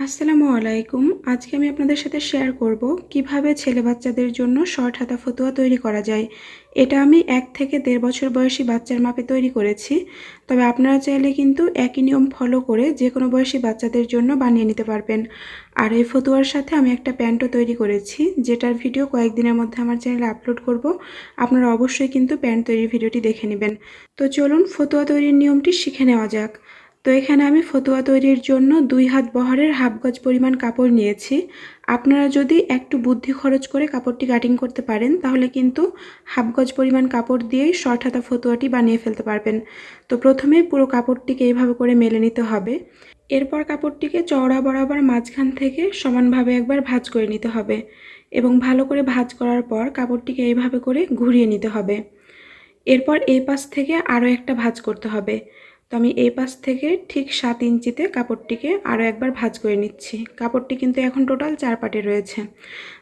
আসসালামু আলাইকুম। আজকে আমি আপনাদের সাথে শেয়ার করব কিভাবে ছেলে বাচ্চাদের জন্য শর্ট হাতা ফতুয়া তৈরি করা যায়। এটা আমি 1 থেকে 1.5 বছর বয়সী বাচ্চার মাপে তৈরি করেছি। তবে আপনারা চাইলে কিন্তু একই নিয়ম ফলো করে যে কোনো বয়সী বাচ্চাদের জন্য বানিয়ে নিতে পারবেন। আর এই ফতুয়ার সাথে আমি একটা প্যান্টও তৈরি করেছি, যেটার ভিডিও কয়েকদিনের মধ্যে আমার চ্যানেলে আপলোড করব। আপনারা অবশ্যই কিন্তু প্যান্ট তৈরির ভিডিওটি দেখে নেবেন। তো চলুন ফতুয়া তৈরির নিয়মটি শিখে নেওয়া যাক। তো এখানে আমি ফতুয়া তৈরির জন্য 2 হাত বহরের হাফ গজ পরিমাণ কাপড় নিয়েছি। আপনারা যদি একটু বুদ্ধি খরচ করে কাপড়টি কাটিং করতে পারেন তাহলে কিন্তু হাফ গজ পরিমাণ কাপড় দিয়েই শর্ট হাতা ফতুয়াটি বানিয়ে ফেলতে পারবেন। তো প্রথমে পুরো কাপড়টিকে এইভাবে করে মেলে নিতে হবে। এরপর কাপড়টিকে চওড়া বরাবর মাঝখান থেকে সমানভাবে একবার ভাঁজ করে নিতে হবে এবং ভালো করে ভাঁজ করার পর কাপড়টিকে এইভাবে করে ঘুরিয়ে নিতে হবে। এরপর এই পাশ থেকে আরও একটা ভাঁজ করতে হবে। তো আমি এই পাশ থেকে ঠিক 7 ইঞ্চিতে কাপড়টিকে আরও একবার ভাঁজ করে নিচ্ছি। কাপড়টি কিন্তু এখন টোটাল 4 পাটে রয়েছে।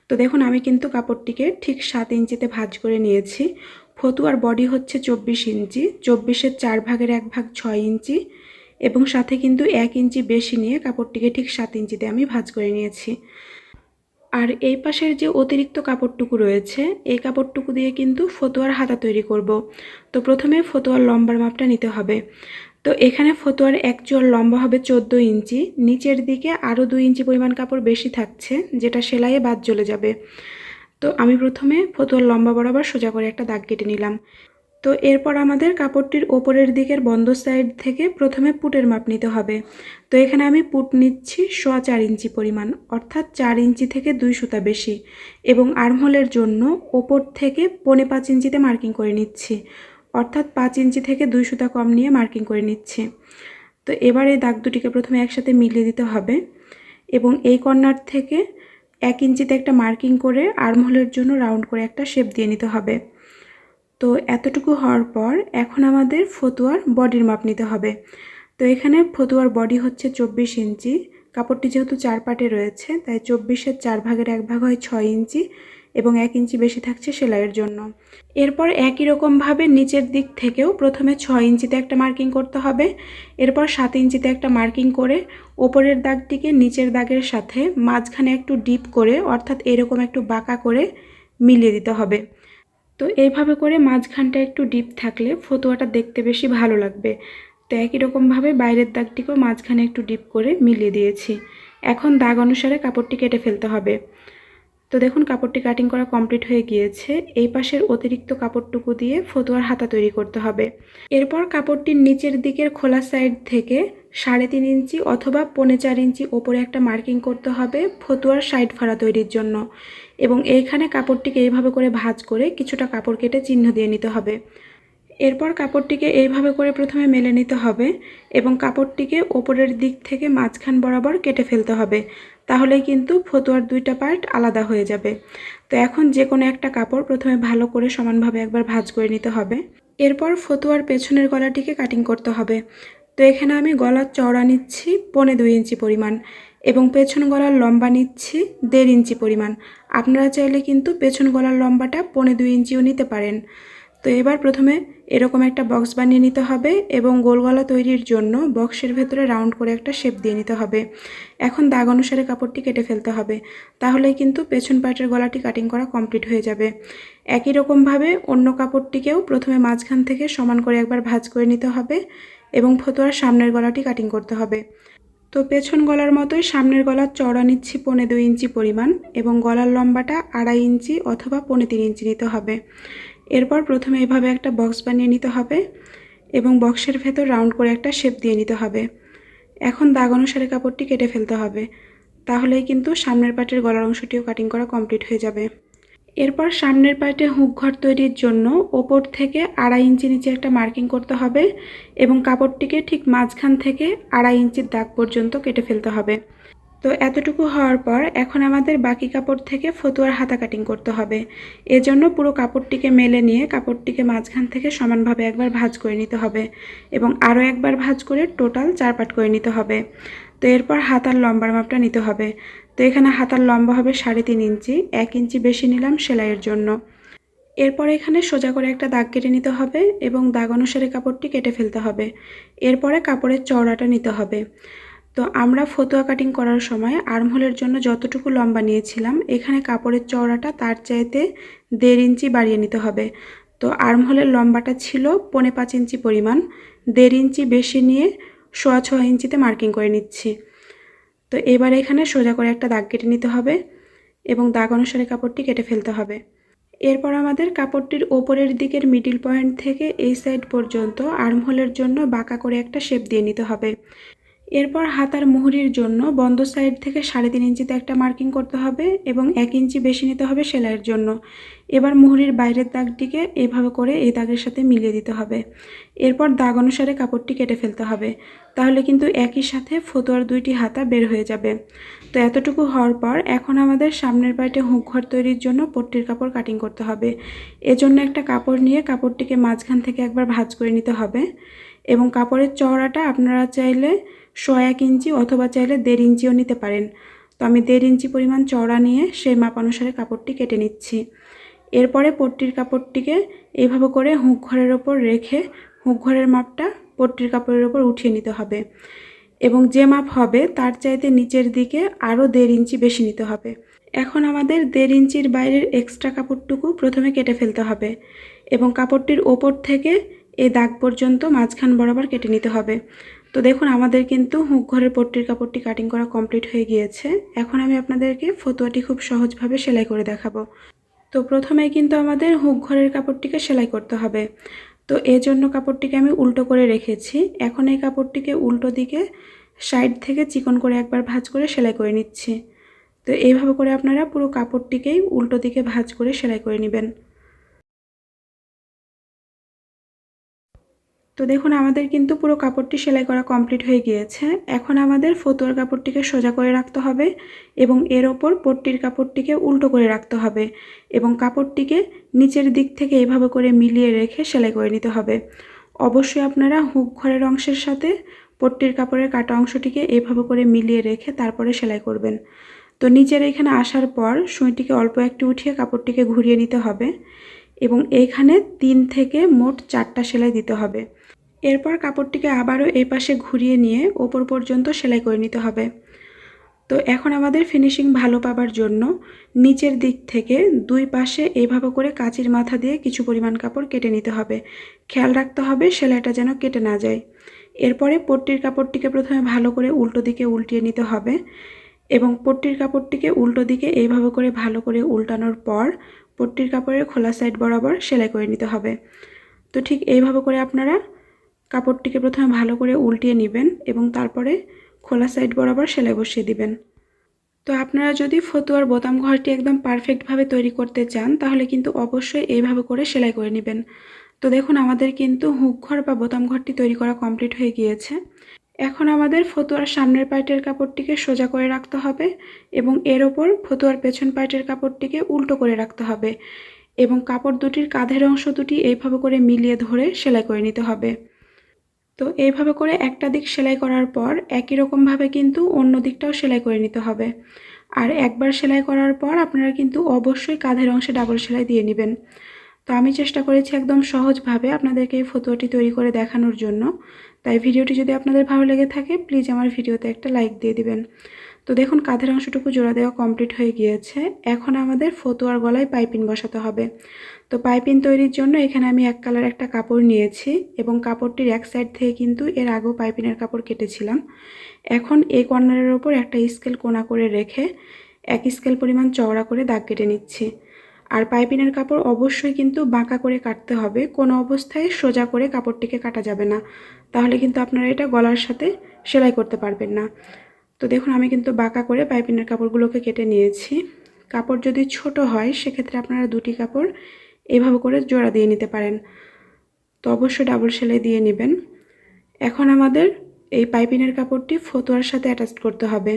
তো দেখুন আমি কিন্তু কাপড়টিকে ঠিক 7 ইঞ্চিতে ভাঁজ করে নিয়েছি। ফতুয়ার বডি হচ্ছে 24 ইঞ্চি, 24-এর 4 ভাগের 1 ভাগ 6 ইঞ্চি এবং সাথে কিন্তু 1 ইঞ্চি বেশি নিয়ে কাপড়টিকে ঠিক 7 ইঞ্চিতে আমি ভাঁজ করে নিয়েছি। আর এই পাশের যে অতিরিক্ত কাপড়টুকু রয়েছে এই কাপড়টুকু দিয়ে কিন্তু ফতুয়ার হাতা তৈরি করব। তো প্রথমে ফতুয়ার লম্বার মাপটা নিতে হবে। তো এখানে ফতুয়ার অ্যাকচুয়াল লম্বা হবে 14 ইঞ্চি, নিচের দিকে আরও 2 ইঞ্চি পরিমাণ কাপড় বেশি থাকছে, যেটা সেলাইয়ে বাদ চলে যাবে। তো আমি প্রথমে ফতুয়ার লম্বা বরাবর সোজা করে একটা দাগ কেটে নিলাম। তো এরপর আমাদের কাপড়টির ওপরের দিকের বন্ধ সাইড থেকে প্রথমে পুটের মাপ নিতে হবে। তো এখানে আমি পুট নিচ্ছি 4.25 ইঞ্চি পরিমাণ, অর্থাৎ 4 ইঞ্চি থেকে 2 সুতা বেশি, এবং আর্মহোলের জন্য ওপর থেকে 4.25 ইঞ্চিতে মার্কিং করে নিচ্ছি, অর্থাৎ 5 ইঞ্চি থেকে 2 সুতা কম নিয়ে মার্কিং করে নিচ্ছি। তো এবার এই দাগ দুটিকে প্রথমে একসাথে মিলিয়ে দিতে হবে এবং এই কর্নার থেকে 1 ইঞ্চিতে একটা মার্কিং করে আর্মহোলের জন্য রাউন্ড করে একটা শেপ দিয়ে নিতে হবে। তো এতটুকু হওয়ার পর এখন আমাদের ফতুয়ার বডির মাপ নিতে হবে। তো এখানে ফতুয়ার বডি হচ্ছে 24 ইঞ্চি, কাপড়টি যেহেতু 4 পাটে রয়েছে তাই 24-এর 4 ভাগের 1 ভাগ হয় 6 ইঞ্চি এবং 1 ইঞ্চি বেশি থাকছে সেলাইয়ের জন্য। এরপর একই রকমভাবে নিচের দিক থেকেও প্রথমে 6 ইঞ্চিতে একটা মার্কিং করতে হবে, এরপর 7 ইঞ্চিতে একটা মার্কিং করে ওপরের দাগটিকে নিচের দাগের সাথে মাঝখানে একটু ডিপ করে, অর্থাৎ এরকম একটু বাঁকা করে মিলিয়ে দিতে হবে। তো এইভাবে করে মাঝখানটা একটু ডিপ থাকলে ফতুয়াটা দেখতে বেশি ভালো লাগবে। তো একই রকমভাবে বাইরের দাগটিকেও মাঝখানে একটু ডিপ করে মিলিয়ে দিয়েছি। এখন দাগ অনুসারে কাপড়টি কেটে ফেলতে হবে। তো দেখুন কাপড়টি কাটিং করা কমপ্লিট হয়ে গিয়েছে। এই পাশের অতিরিক্ত কাপড়টুকু দিয়ে ফতুয়ার হাতা তৈরি করতে হবে। এরপর কাপড়টির নিচের দিকের খোলা সাইড থেকে 3.5 ইঞ্চি অথবা 4.25 ইঞ্চি ওপরে একটা মার্কিং করতে হবে ফতুয়ার সাইড ফাড়া তৈরির জন্য, এবং এইখানে কাপড়টিকে এইভাবে করে ভাঁজ করে কিছুটা কাপড় কেটে চিহ্ন দিয়ে নিতে হবে। এরপর কাপড়টিকে এইভাবে করে প্রথমে মেলে নিতে হবে এবং কাপড়টিকে ওপরের দিক থেকে মাঝখান বরাবর কেটে ফেলতে হবে, তাহলেই কিন্তু ফতুয়ার 2টা পার্ট আলাদা হয়ে যাবে। তো এখন যে কোনো একটা কাপড় প্রথমে ভালো করে সমানভাবে একবার ভাঁজ করে নিতে হবে। এরপর ফতুয়ার পেছনের গলাটিকে কাটিং করতে হবে। তো এখানে আমি গলার চওড়া নিচ্ছি 2.25 ইঞ্চি পরিমাণ এবং পেছন গলার লম্বা নিচ্ছি 1.5 ইঞ্চি পরিমাণ। আপনারা চাইলে কিন্তু পেছন গলার লম্বাটা 2.25 ইঞ্চিও নিতে পারেন। তো এবার প্রথমে এরকম একটা বক্স বানিয়ে নিতে হবে এবং গোল গলা তৈরির জন্য বক্সের ভেতরে রাউন্ড করে একটা শেপ দিয়ে নিতে হবে। এখন দাগ অনুসারে কাপড়টি কেটে ফেলতে হবে, তাহলেই কিন্তু পেছন পার্টের গলাটি কাটিং করা কমপ্লিট হয়ে যাবে। একই রকমভাবে অন্য কাপড়টিকেও প্রথমে মাঝখান থেকে সমান করে একবার ভাঁজ করে নিতে হবে এবং ফতুয়ার সামনের গলাটি কাটিং করতে হবে। তো পেছন গলার মতোই সামনের গলার চওড়া নিচ্ছি 2.25 ইঞ্চি পরিমাণ এবং গলার লম্বাটা 2.5 ইঞ্চি অথবা 3.25 ইঞ্চি নিতে হবে। এরপর প্রথমে এভাবে একটা বক্স বানিয়ে নিতে হবে এবং বক্সের ভেতর রাউন্ড করে একটা শেপ দিয়ে নিতে হবে। এখন দাগ অনুসারে কাপড়টি কেটে ফেলতে হবে, তাহলেই কিন্তু সামনের পার্টের গলার অংশটিও কাটিং করা কমপ্লিট হয়ে যাবে। এরপর সামনের পার্টে হুক ঘর তৈরির জন্য ওপর থেকে 2.5 ইঞ্চি নিচে একটা মার্কিং করতে হবে এবং কাপড়টিকে ঠিক মাঝখান থেকে 2.5 ইঞ্চির দাগ পর্যন্ত কেটে ফেলতে হবে। তো এতটুকু হওয়ার পর এখন আমাদের বাকি কাপড় থেকে ফতুয়ার হাতা কাটিং করতে হবে। এজন্য পুরো কাপড়টিকে মেলে নিয়ে কাপড়টিকে মাঝখান থেকে সমানভাবে একবার ভাঁজ করে নিতে হবে এবং আরও একবার ভাঁজ করে টোটাল 4 পার্ট করে নিতে হবে। তো এরপর হাতার লম্বার মাপটা নিতে হবে। তো এখানে হাতার লম্বা হবে 3.5 ইঞ্চি, 1 ইঞ্চি বেশি নিলাম সেলাইয়ের জন্য। এরপর এখানে সোজা করে একটা দাগ কেটে নিতে হবে এবং দাগ অনুসারে কাপড়টি কেটে ফেলতে হবে। এরপরে কাপড়ের চওড়াটা নিতে হবে। তো তো আমরা ফতুয়া কাটিং করার সময় আর্মহোলের জন্য যতটুকু লম্বা নিয়েছিলাম এখানে কাপড়ের চওড়াটা তার চাইতে 1.5 ইঞ্চি বাড়িয়ে নিতে হবে। তো আর্মহোলের লম্বাটা ছিল 4.5 ইঞ্চি পরিমাণ, 1.5 ইঞ্চি বেশি নিয়ে 6.5 ইঞ্চিতে মার্কিং করে নিচ্ছি। তো এবার এখানে সোজা করে একটা দাগ কেটে নিতে হবে এবং দাগ অনুসারে কাপড়টি কেটে ফেলতে হবে। এরপর আমাদের কাপড়টির ওপরের দিকের মিডল পয়েন্ট থেকে এই সাইড পর্যন্ত আর্মহোলের জন্য বাঁকা করে একটা শেপ দিয়ে নিতে হবে। এরপর হাতার মুহুরির জন্য বন্ধ সাইড থেকে 3.5 ইঞ্চিতে একটা মার্কিং করতে হবে এবং 1 ইঞ্চি বেশি নিতে হবে সেলাইয়ের জন্য। এবার মুহুরির বাইরের দাগটিকে এভাবে করে এই দাগের সাথে মিলিয়ে দিতে হবে। এরপর দাগ অনুসারে কাপড়টি কেটে ফেলতে হবে, তাহলে কিন্তু একই সাথে ফতুয়ার 2টি হাতা বের হয়ে যাবে। তো এতটুকু হওয়ার পর এখন আমাদের সামনের পার্টে হুক ঘর তৈরির জন্য পট্টির কাপড় কাটিং করতে হবে। এজন্য একটা কাপড় নিয়ে কাপড়টিকে মাঝখান থেকে একবার ভাঁজ করে নিতে হবে এবং কাপড়ের চওড়াটা আপনারা চাইলে 1.5 ইঞ্চি অথবা চাইলে 1.5 ইঞ্চিও নিতে পারেন। তো আমি 1.5 ইঞ্চি পরিমাণ চওড়া নিয়ে সেই মাপ অনুসারে কাপড়টি কেটে নিচ্ছি। এরপরে পট্টির কাপড়টিকে এইভাবে করে হুক ঘরের ওপর রেখে হুক ঘরের মাপটা পট্টির কাপড়ের ওপর উঠিয়ে নিতে হবে এবং যে মাপ হবে তার চাইতে নিচের দিকে আরও 1.5 ইঞ্চি বেশি নিতে হবে। এখন আমাদের 1.5 ইঞ্চির বাইরের এক্সট্রা কাপড়টুকু প্রথমে কেটে ফেলতে হবে এবং কাপড়টির ওপর থেকে এই দাগ পর্যন্ত মাঝখান বরাবর কেটে নিতে হবে। তো দেখুন আমাদের কিন্তু হুক ঘরের পট্টির কাপড়টি কাটিং করা কমপ্লিট হয়ে গিয়েছে। এখন আমি আপনাদেরকে ফতুয়াটি খুব সহজভাবে সেলাই করে দেখাবো। তো প্রথমেই কিন্তু আমাদের হুক ঘরের কাপড়টিকে সেলাই করতে হবে। তো এর জন্য কাপড়টিকে আমি উল্টো করে রেখেছি। এখন এই কাপড়টিকে উল্টো দিকে সাইড থেকে চিকন করে একবার ভাঁজ করে সেলাই করে নিচ্ছি। তো এইভাবে করে আপনারা পুরো কাপড়টিকেই উল্টো দিকে ভাঁজ করে সেলাই করে নেবেন। তো দেখুন আমাদের কিন্তু পুরো কাপড়টি সেলাই করা কমপ্লিট হয়ে গিয়েছে। এখন আমাদের ফতুয়ার কাপড়টিকে সোজা করে রাখতে হবে এবং এর ওপর পট্টির কাপড়টিকে উল্টো করে রাখতে হবে এবং কাপড়টিকে নিচের দিক থেকে এইভাবে করে মিলিয়ে রেখে সেলাই করে নিতে হবে। অবশ্যই আপনারা হুক ঘরের অংশের সাথে পট্টির কাপড়ের কাটা অংশটিকে এইভাবে করে মিলিয়ে রেখে তারপরে সেলাই করবেন। তো নিচের এখানে আসার পর সুইটিকে অল্প একটু উঠিয়ে কাপড়টিকে ঘুরিয়ে নিতে হবে এবং এইখানে 3 থেকে মোট 4টা সেলাই দিতে হবে। এরপর কাপড়টিকে আবারও এই পাশে ঘুরিয়ে নিয়ে ওপর পর্যন্ত সেলাই করে নিতে হবে। তো এখন আমাদের ফিনিশিং ভালো পাবার জন্য নিচের দিক থেকে 2 পাশে এইভাবে করে কাঁচির মাথা দিয়ে কিছু পরিমাণ কাপড় কেটে নিতে হবে। খেয়াল রাখতে হবে সেলাইটা যেন কেটে না যায়। এরপরে পট্টির কাপড়টিকে প্রথমে ভালো করে উল্টো দিকে উল্টিয়ে নিতে হবে এবং পট্টির কাপড়টিকে উল্টো দিকে এইভাবে করে ভালো করে উল্টানোর পর পট্টির কাপড়ের খোলা সাইড বরাবর সেলাই করে নিতে হবে। তো ঠিক এইভাবে করে আপনারা কাপড়টিকে প্রথমে ভালো করে উল্টিয়ে নেবেন এবং তারপরে খোলা সাইড বরাবর সেলাই বসিয়ে দিবেন। তো আপনারা যদি ফতুয়ার বোতাম ঘরটি একদম পারফেক্টভাবে তৈরি করতে চান তাহলে কিন্তু অবশ্যই এইভাবে করে সেলাই করে নেবেন। তো দেখুন আমাদের কিন্তু হুক ঘর বা বোতাম ঘরটি তৈরি করা কমপ্লিট হয়ে গিয়েছে। এখন আমাদের ফতুয়ার সামনের পার্টের কাপড়টিকে সোজা করে রাখতে হবে এবং এর ওপর ফতুয়ার পেছন পার্টের কাপড়টিকে উল্টো করে রাখতে হবে এবং কাপড় দুটির কাঁধের অংশ দুটি এইভাবে করে মিলিয়ে ধরে সেলাই করে নিতে হবে। তো এইভাবে করে একটা দিক সেলাই করার পর একই রকমভাবে কিন্তু অন্য দিকটাও সেলাই করে নিতে হবে। আর একবার সেলাই করার পর আপনারা কিন্তু অবশ্যই কাঁধের অংশে ডাবল সেলাই দিয়ে নেবেন। তো আমি চেষ্টা করেছি একদম সহজভাবে আপনাদেরকে এই ফতুয়াটি তৈরি করে দেখানোর জন্য। তাই ভিডিওটি যদি আপনাদের ভালো লেগে থাকে প্লিজ আমার ভিডিওতে একটা লাইক দিয়ে দিবেন। তো দেখুন কাঁধের অংশটুকু জোড়া দেওয়া কমপ্লিট হয়ে গিয়েছে। এখন আমাদের ফতুয়ার গলায় পাইপিং বসাতে হবে। তো পাইপিং তৈরির জন্য এখানে আমি এক কালার একটা কাপড় নিয়েছি এবং কাপড়টির এক সাইড থেকে কিন্তু এর আগেও পাইপিংয়ের কাপড় কেটেছিলাম। এখন এই কর্নারের ওপর একটা স্কেল কোণা করে রেখে 1 স্কেল পরিমাণ চওড়া করে দাগ কেটে নিচ্ছি। আর পাইপিংয়ের কাপড় অবশ্যই কিন্তু বাঁকা করে কাটতে হবে, কোনো অবস্থায় সোজা করে কাপড়টিকে কাটা যাবে না, তাহলে কিন্তু আপনারা এটা গলার সাথে সেলাই করতে পারবেন না। তো দেখুন আমি কিন্তু বাঁকা করে পাইপিংয়ের কাপড়গুলোকে কেটে নিয়েছি। কাপড় যদি ছোট হয় সেক্ষেত্রে আপনারা 2টি কাপড় এইভাবে করে জোড়া দিয়ে নিতে পারেন। তো অবশ্যই ডাবল সেলাই দিয়ে নেবেন। এখন আমাদের এই পাইপিংয়ের কাপড়টি ফতুয়ার সাথে অ্যাটাচ করতে হবে।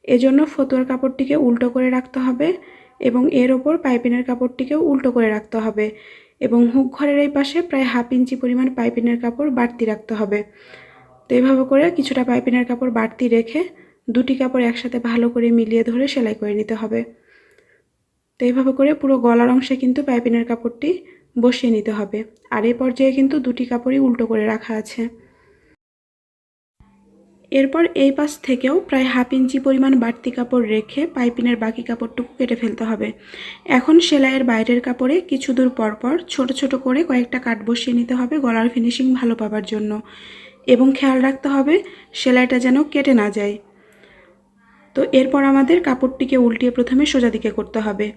এজন্য ফতুয়ার কাপড়টিকে উল্টো করে রাখতে হবে এবং এর ওপর পাইপিংয়ের কাপড়টিকেও উল্টো করে রাখতে হবে এবং হুক ঘরের এই পাশে প্রায় 1/2 ইঞ্চি পরিমাণ পাইপিংয়ের কাপড় বাড়তি রাখতে হবে। তো এইভাবে করে কিছুটা পাইপিংয়ের কাপড় বাড়তি রেখে 2টি কাপড় একসাথে ভালো করে মিলিয়ে ধরে সেলাই করে নিতে হবে। তো এইভাবে করে পুরো গলার অংশে কিন্তু পাইপিংয়ের কাপড়টি বসিয়ে নিতে হবে। আর এই পর্যায়ে কিন্তু 2টি কাপড়ই উল্টো করে রাখা আছে। এরপর এই পাশ থেকেও প্রায় 1/2 ইঞ্চি পরিমাণ বাড়তি কাপড় রেখে পাইপিনের বাকি কাপড়টুকু কেটে ফেলতে হবে। এখন সেলাইয়ের বাইরের কাপড়ে কিছু দূর পরপর ছোট ছোট করে কয়েকটা কাট বসিয়ে নিতে হবে গলার ফিনিশিং ভালো পাবার জন্য, এবং খেয়াল রাখতে হবে সেলাইটা যেন কেটে না যায়। তো এরপর আমাদের কাপড়টিকে উল্টিয়ে প্রথমে সোজা দিকে করতে হবে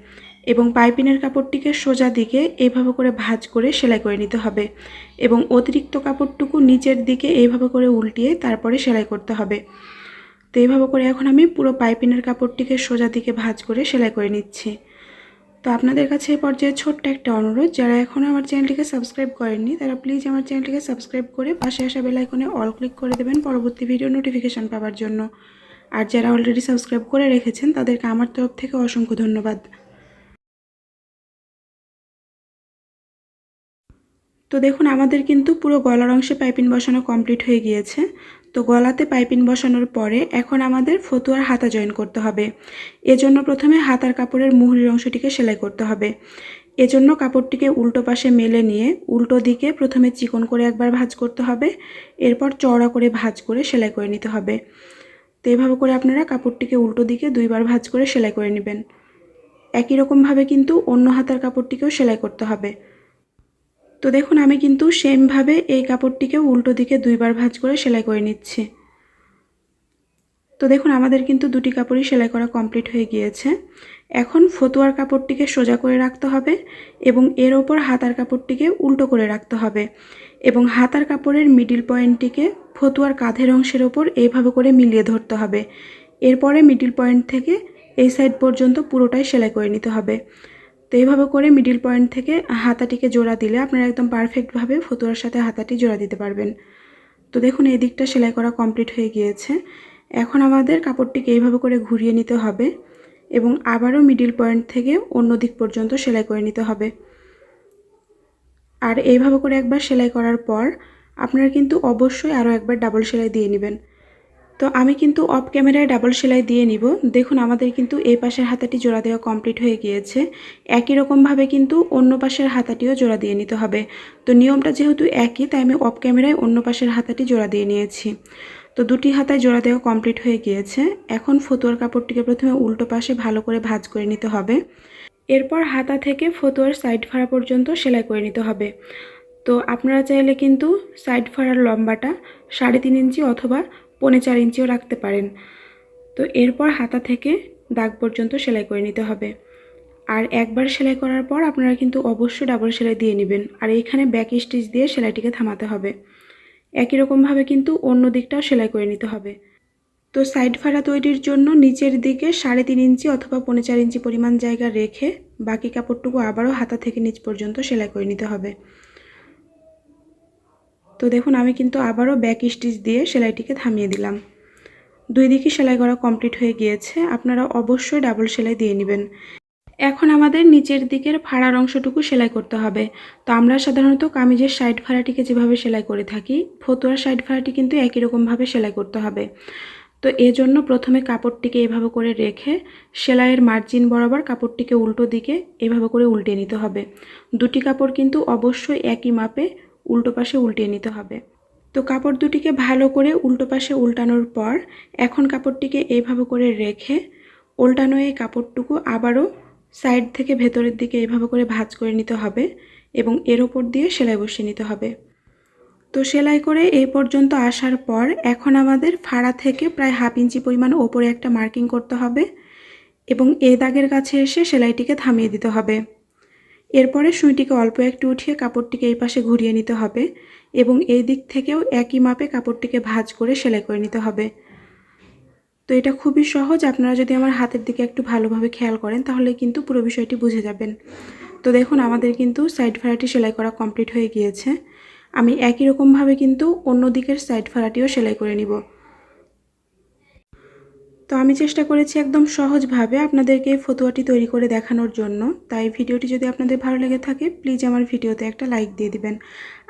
এবং পাইপিনের কাপড়টিকে সোজা দিকে এইভাবে করে ভাঁজ করে সেলাই করে নিতে হবে এবং অতিরিক্ত কাপড়টুকু নিচের দিকে এইভাবে করে উল্টিয়ে তারপরে সেলাই করতে হবে। তো এইভাবে করে এখন আমি পুরো পাইপিনের কাপড়টিকে সোজা দিকে ভাঁজ করে সেলাই করে নিচ্ছি। তো আপনাদের কাছে এই পর্যায়ে ছোট্ট একটা অনুরোধ, যারা এখনও আমার চ্যানেলটিকে সাবস্ক্রাইব করেননি তারা প্লিজ আমার চ্যানেলটিকে সাবস্ক্রাইব করে পাশে আসা বেল আইকনে অল ক্লিক করে দেবেন পরবর্তী ভিডিও নোটিফিকেশান পাওয়ার জন্য। আর যারা অলরেডি সাবস্ক্রাইব করে রেখেছেন তাদেরকে আমার তরফ থেকে অসংখ্য ধন্যবাদ। তো দেখুন আমাদের কিন্তু পুরো গলার অংশে পাইপিং বসানো কমপ্লিট হয়ে গিয়েছে। তো গলাতে পাইপিং বসানোর পরে এখন আমাদের ফতুয়ার হাতা জয়েন করতে হবে। এজন্য প্রথমে হাতার কাপড়ের মুহুরির অংশটিকে সেলাই করতে হবে। এজন্য কাপড়টিকে উল্টো পাশে মেলে নিয়ে উল্টো দিকে প্রথমে চিকন করে একবার ভাঁজ করতে হবে, এরপর চওড়া করে ভাঁজ করে সেলাই করে নিতে হবে। তো এইভাবে করে আপনারা কাপড়টিকে উল্টো দিকে 2বার ভাঁজ করে সেলাই করে নেবেন। একই রকমভাবে কিন্তু অন্য হাতার কাপড়টিকেও সেলাই করতে হবে। তো দেখুন আমি কিন্তু সেমভাবে এই কাপড়টিকেও উল্টো দিকে 2বার ভাঁজ করে সেলাই করে নিচ্ছি। তো দেখুন আমাদের কিন্তু দুটি কাপড়ই সেলাই করা কমপ্লিট হয়ে গিয়েছে। এখন ফতুয়ার কাপড়টিকে সোজা করে রাখতে হবে এবং এর ওপর হাতার কাপড়টিকে উল্টো করে রাখতে হবে এবং হাতার কাপড়ের মিডিল পয়েন্টটিকে ফতুয়ার কাঁধের অংশের ওপর এইভাবে করে মিলিয়ে ধরতে হবে। এরপরে মিডিল পয়েন্ট থেকে এই সাইড পর্যন্ত পুরোটাই সেলাই করে নিতে হবে। তো এইভাবে করে মিডিল পয়েন্ট থেকে হাতাটিকে জোড়া দিলে আপনারা একদম পারফেক্টভাবে ফতুয়ার সাথে হাতাটি জোড়া দিতে পারবেন। তো দেখুন এই দিকটা সেলাই করা কমপ্লিট হয়ে গিয়েছে। এখন আমাদের কাপড়টিকে এইভাবে করে ঘুরিয়ে নিতে হবে এবং আবারও মিডিল পয়েন্ট থেকে অন্য দিক পর্যন্ত সেলাই করে নিতে হবে। আর এইভাবে করে একবার সেলাই করার পর আপনারা কিন্তু অবশ্যই আরও একবার ডাবল সেলাই দিয়ে নেবেন। তো আমি কিন্তু অফ ক্যামেরায় ডাবল সেলাই দিয়ে নিব। দেখুন আমাদের কিন্তু এই পাশের হাতাটি জোড়া দেওয়া কমপ্লিট হয়ে গিয়েছে। একই রকমভাবে কিন্তু অন্য পাশের হাতাটিও জোড়া দিয়ে নিতে হবে। তো নিয়মটা যেহেতু একই তাই আমি অফ ক্যামেরায় অন্য পাশের হাতাটি জোড়া দিয়ে নিয়েছি। তো দুটি হাতায় জোড়া দেওয়া কমপ্লিট হয়ে গিয়েছে। এখন ফতুয়ার কাপড়টিকে প্রথমে উল্টো পাশে ভালো করে ভাঁজ করে নিতে হবে। এরপর হাতা থেকে ফতুয়ার সাইড ফাড়া পর্যন্ত সেলাই করে নিতে হবে। তো আপনারা চাইলে কিন্তু সাইড ফাড়ার লম্বাটা 3.5 ইঞ্চি অথবা 4.25 ইঞ্চিও রাখতে পারেন। তো এরপর হাতা থেকে দাগ পর্যন্ত সেলাই করে নিতে হবে। আর একবার সেলাই করার পর আপনারা কিন্তু অবশ্যই ডাবল সেলাই দিয়ে নেবেন। আর এইখানে ব্যাক স্টিচ দিয়ে সেলাইটিকে থামাতে হবে। একই রকমভাবে কিন্তু অন্য দিকটাও সেলাই করে নিতে হবে। তো সাইড ফাড়া তৈরির জন্য নিচের দিকে 3.5 ইঞ্চি অথবা 4.25 ইঞ্চি পরিমাণ জায়গা রেখে বাকি কাপড়টুকু আবারও হাতা থেকে নিচ পর্যন্ত সেলাই করে নিতে হবে। তো দেখুন আমি কিন্তু আবারও ব্যাক স্টিচ দিয়ে সেলাইটিকে থামিয়ে দিলাম। দুই দিকে সেলাই করা কমপ্লিট হয়ে গিয়েছে। আপনারা অবশ্যই ডাবল সেলাই দিয়ে নেবেন। এখন আমাদের নিচের দিকের ফাড়ার অংশটুকু সেলাই করতে হবে। তো আমরা সাধারণত কামিজের সাইড ফাড়াটিকে যেভাবে সেলাই করে থাকি ফতুয়ার সাইড ফাড়াটি কিন্তু একই রকমভাবে সেলাই করতে হবে। তো এজন্য প্রথমে কাপড়টিকে এভাবে করে রেখে সেলাইয়ের মার্জিন বরাবর কাপড়টিকে উল্টো দিকে এভাবে করে উল্টে নিতে হবে। দুটি কাপড় কিন্তু অবশ্যই একই মাপে উল্টো পাশে উল্টিয়ে নিতে হবে। তো কাপড় দুটিকে ভালো করে উল্টো পাশে উল্টানোর পর এখন কাপড়টিকে এইভাবে করে রেখে উল্টানো এই কাপড়টুকু আবারও সাইড থেকে ভেতরের দিকে এইভাবে করে ভাঁজ করে নিতে হবে এবং এর ওপর দিয়ে সেলাই বসিয়ে নিতে হবে। তো সেলাই করে এই পর্যন্ত আসার পর এখন আমাদের ফাড়া থেকে প্রায় 1/2 ইঞ্চি পরিমাণ ওপরে একটা মার্কিং করতে হবে এবং এই দাগের কাছে এসে সেলাইটিকে থামিয়ে দিতে হবে। এরপরে সুইটিকে অল্প একটু উঠিয়ে কাপড়টিকে এই পাশে ঘুরিয়ে নিতে হবে এবং এই দিক থেকেও একই মাপে কাপড়টিকে ভাঁজ করে সেলাই করে নিতে হবে। তো এটা খুবই সহজ, আপনারা যদি আমার হাতের দিকে একটু ভালোভাবে খেয়াল করেন তাহলে কিন্তু পুরো বিষয়টি বুঝে যাবেন। তো দেখুন আমাদের কিন্তু সাইড ফাড়াটি সেলাই করা কমপ্লিট হয়ে গিয়েছে। আমি একই রকমভাবে কিন্তু অন্য দিকের সাইড ফাড়াটিও সেলাই করে নিব। তো আমি চেষ্টা করেছি একদম সহজভাবে আপনাদেরকে এই ফতুয়াটি তৈরি করে দেখানোর জন্য। তাই ভিডিওটি যদি আপনাদের ভালো লেগে থাকে প্লিজ আমার ভিডিওতে একটা লাইক দিয়ে দিবেন।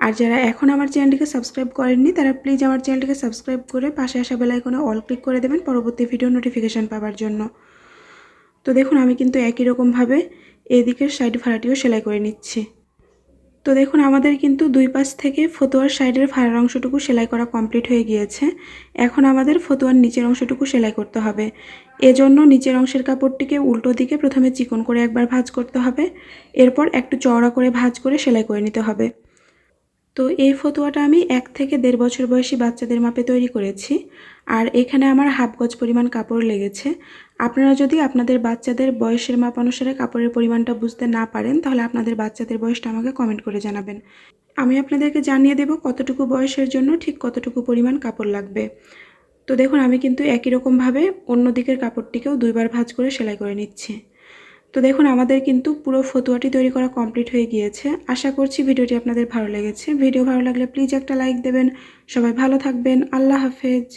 আর যারা এখন আমার চ্যানেলটিকে সাবস্ক্রাইব করেননি তারা প্লিজ আমার চ্যানেলটিকে সাবস্ক্রাইব করে পাশে আসা বেল আইকনে অল ক্লিক করে দেবেন পরবর্তী ভিডিও নোটিফিকেশান পাওয়ার জন্য। তো দেখুন আমি কিন্তু একই রকমভাবে এদিকের সাইড ফাড়াটিও সেলাই করে নিচ্ছি। তো তো দেখুন আমাদের কিন্তু দুই পাশ থেকে ফতুয়ার সাইডের ফাড়ার অংশটুকু সেলাই করা কমপ্লিট হয়ে গিয়েছে। এখন আমাদের ফতুয়ার নিচের অংশটুকু সেলাই করতে হবে। এজন্য নিচের অংশের কাপড়টিকে উল্টো দিকে প্রথমে চিকন করে একবার ভাঁজ করতে হবে, এরপর একটু চওড়া করে ভাঁজ করে সেলাই করে নিতে হবে। তো এই ফতুয়াটা আমি 1 থেকে 1.5 বছর বয়সী বাচ্চাদের মাপে তৈরি করেছি, আর এখানে আমার হাফ গজ পরিমাণ কাপড় লেগেছে। আপনারা যদি আপনাদের বাচ্চাদের বয়সের মাপ অনুসারে কাপড়ের পরিমাণটা বুঝতে না পারেন, তাহলে আপনাদের বাচ্চাদের বয়সটা আমাকে কমেন্ট করে জানাবেন। আমি আপনাদেরকে জানিয়ে দেব কতটুকু বয়সের জন্য ঠিক কতটুকু পরিমাণ কাপড় লাগবে। তো দেখুন আমি কিন্তু একই রকমভাবে অন্য দিকের কাপড়টিকেও 2 বার ভাঁজ করে সেলাই করে নিচ্ছি। তো দেখুন আমাদের কিন্তু পুরো ফতুয়াটি তৈরি করা কমপ্লিট হয়ে গিয়েছে। আশা করছি ভিডিওটি আপনাদের ভালো লেগেছে। ভিডিও ভালো লাগলে প্লিজ একটা লাইক দেবেন। সবাই ভালো থাকবেন। আল্লাহ হাফেজ।